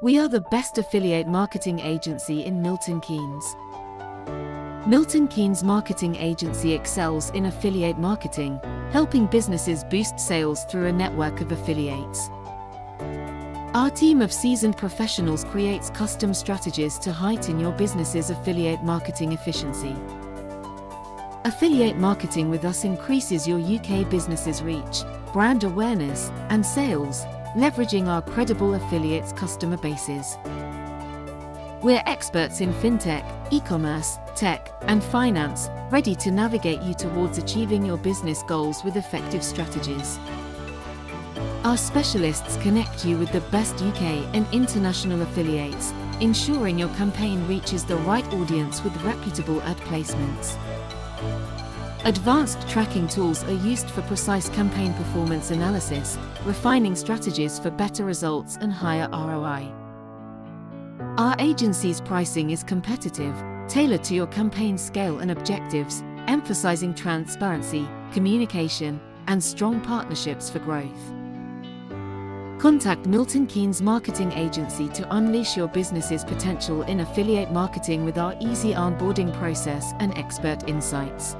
We are the best affiliate marketing agency in Milton Keynes. Milton Keynes Marketing Agency excels in affiliate marketing, helping businesses boost sales through a network of affiliates. Our team of seasoned professionals creates custom strategies to heighten your business's affiliate marketing efficiency. Affiliate marketing with us increases your UK business's reach, brand awareness, and sales, leveraging our credible affiliates' customer bases. We're experts in fintech, e-commerce, tech, and finance, ready to navigate you towards achieving your business goals with effective strategies. Our specialists connect you with the best UK and international affiliates, ensuring your campaign reaches the right audience with reputable ad placements. Advanced tracking tools are used for precise campaign performance analysis, refining strategies for better results and higher ROI. Our agency's pricing is competitive, tailored to your campaign scale and objectives, emphasizing transparency, communication, and strong partnerships for growth. Contact Milton Keynes Marketing Agency to unleash your business's potential in affiliate marketing with our easy onboarding process and expert insights.